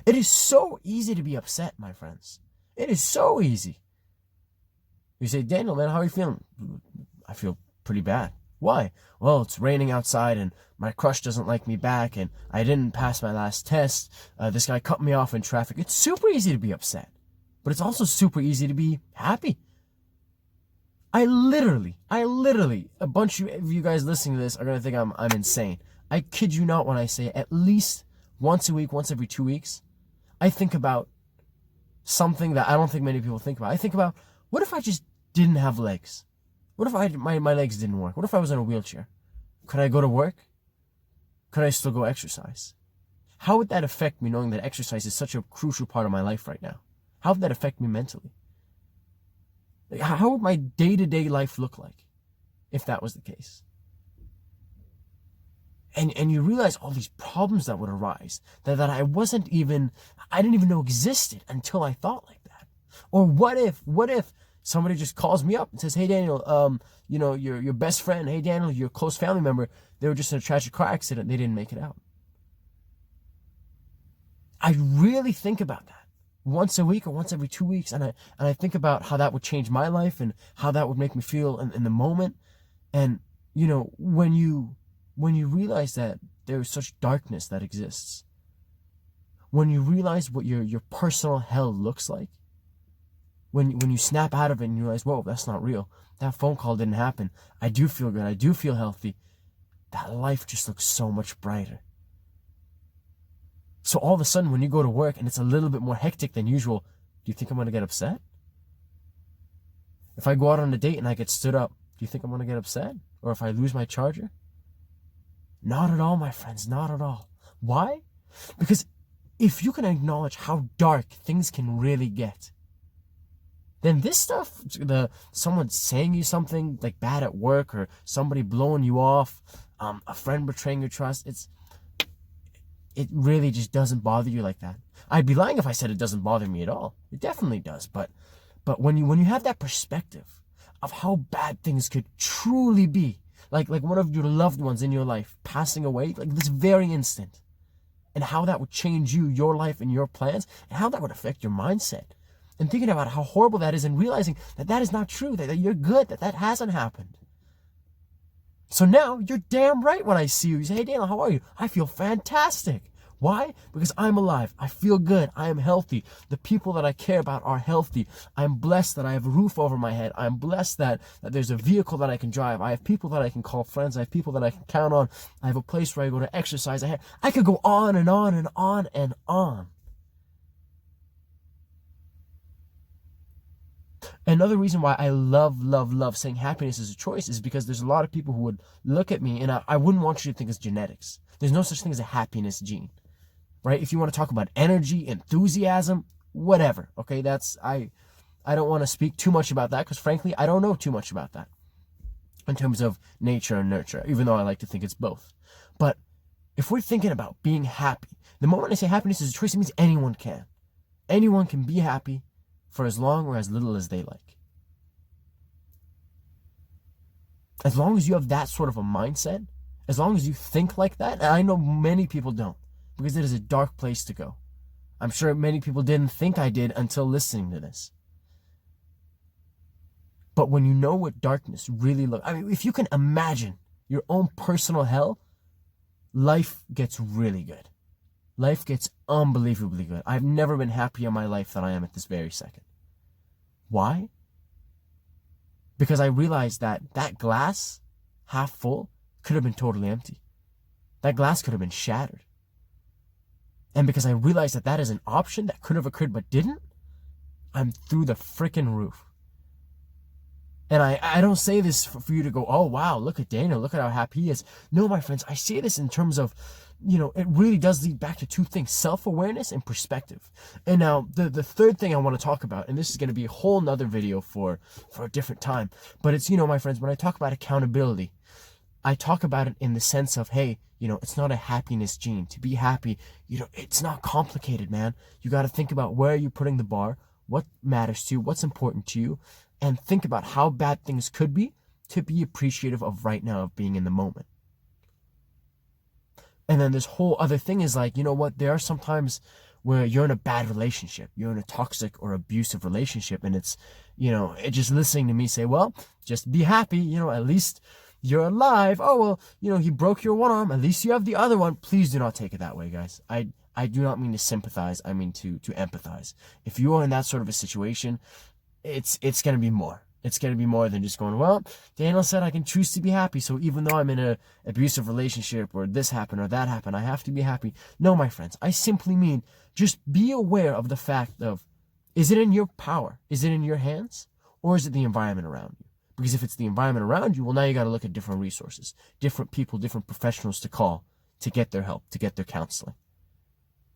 It is so easy to be upset, my friends. It is so easy. You say, Daniel, man, how are you feeling? I feel pretty bad. Why? Well, it's raining outside and my crush doesn't like me back and I didn't pass my last test. This guy cut me off in traffic. It's super easy to be upset, but it's also super easy to be happy. I literally, a bunch of you guys listening to this are going to think I'm insane. I kid you not when I say at least once a week, once every 2 weeks, I think about something that I don't think many people think about. I think about, what if I just didn't have legs? What if my legs didn't work? What if I was in a wheelchair? Could I go to work? Could I still go exercise? How would that affect me knowing that exercise is such a crucial part of my life right now? How would that affect me mentally? How would my day-to-day life look like if that was the case? And you realize all these problems that would arise that I didn't even know existed until I thought like that. Or what if somebody just calls me up and says, hey Daniel, your best friend, hey Daniel, your close family member, they were just in a tragic car accident, they didn't make it out. I really think about that once a week or once every 2 weeks, and I think about how that would change my life and how that would make me feel in the moment. And when you realize that there's such darkness that exists, when you realize what your personal hell looks like, when you snap out of it and you realize, whoa, that's not real. That phone call didn't happen. I do feel good. I do feel healthy. That life just looks so much brighter. So all of a sudden, when you go to work and it's a little bit more hectic than usual, do you think I'm going to get upset? If I go out on a date and I get stood up, do you think I'm going to get upset? Or if I lose my charger? Not at all, my friends, not at all. Why? Because if you can acknowledge how dark things can really get, then this stuff, someone saying you something like bad at work or somebody blowing you off, a friend betraying your trust, it really just doesn't bother you like that. I'd be lying if I said it doesn't bother me at all. It definitely does. But when you have that perspective of how bad things could truly be, like one of your loved ones in your life passing away, like this very instant, and how that would change you, your life, and your plans, and how that would affect your mindset, and thinking about how horrible that is, and realizing that is not true, that you're good, that hasn't happened. So now you're damn right when I see you. You say, hey Daniel, how are you? I feel fantastic. Why? Because I'm alive. I feel good. I am healthy. The people that I care about are healthy. I'm blessed that I have a roof over my head. I'm blessed that there's a vehicle that I can drive. I have people that I can call friends. I have people that I can count on. I have a place where I go to exercise. I could go on and on and on and on. Another reason why I love saying happiness is a choice is because there's a lot of people who would look at me, and I wouldn't want you to think it's genetics. There's no such thing as a happiness gene, right? If you want to talk about energy, enthusiasm, whatever, okay? I don't want to speak too much about that because frankly, I don't know too much about that in terms of nature and nurture, even though I like to think it's both. But if we're thinking about being happy, the moment I say happiness is a choice, it means anyone can. Anyone can be happy for as long or as little as they like. As long as you have that sort of a mindset, as long as you think like that, and I know many people don't, because it is a dark place to go. I'm sure many people didn't think I did until listening to this. But when you know what darkness really looks, I mean, if you can imagine your own personal hell, life gets really good. Life gets unbelievably good. I've never been happier in my life than I am at this very second. Why? Because I realized that glass, half full, could have been totally empty. That glass could have been shattered. And because I realized that is an option that could have occurred but didn't, I'm through the frickin' roof. And I don't say this for you to go, oh, wow, look at Daniel, look at how happy he is. No, my friends, I say this in terms of, it really does lead back to two things, self-awareness and perspective. And now the third thing I want to talk about, and this is going to be a whole nother video for a different time, but it's, my friends, when I talk about accountability, I talk about it in the sense of, hey, it's not a happiness gene. To be happy, it's not complicated, man. You got to think about where you're putting the bar, what matters to you, what's important to you, and think about how bad things could be to be appreciative of right now, of being in the moment. And then this whole other thing is like, there are sometimes where you're in a bad relationship, you're in a toxic or abusive relationship, and it's, it just listening to me say, well, just be happy, at least you're alive. Oh, well, he broke your one arm, at least you have the other one. Please do not take it that way, guys. I do not mean to sympathize, I mean to empathize. If you are in that sort of a situation, it's going to be more. It's going to be more than just going, well, Daniel said I can choose to be happy, so even though I'm in an abusive relationship or this happened or that happened, I have to be happy. No, my friends, I simply mean just be aware of the fact of, is it in your power? Is it in your hands? Or is it the environment around you? Because if it's the environment around you, well, now you got to look at different resources, different people, different professionals to call to get their help, to get their counseling.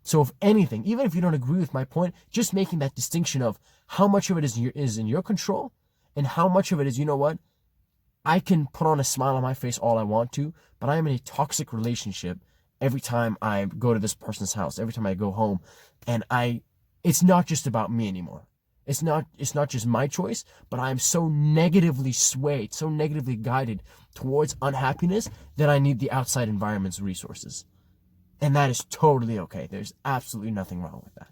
So if anything, even if you don't agree with my point, just making that distinction of how much of it is in your control and how much of it is, I can put on a smile on my face all I want to, but I am in a toxic relationship every time I go to this person's house, every time I go home, and it's not just about me anymore. It's not just my choice, but I am so negatively swayed, so negatively guided towards unhappiness that I need the outside environment's resources. And that is totally okay. There's absolutely nothing wrong with that.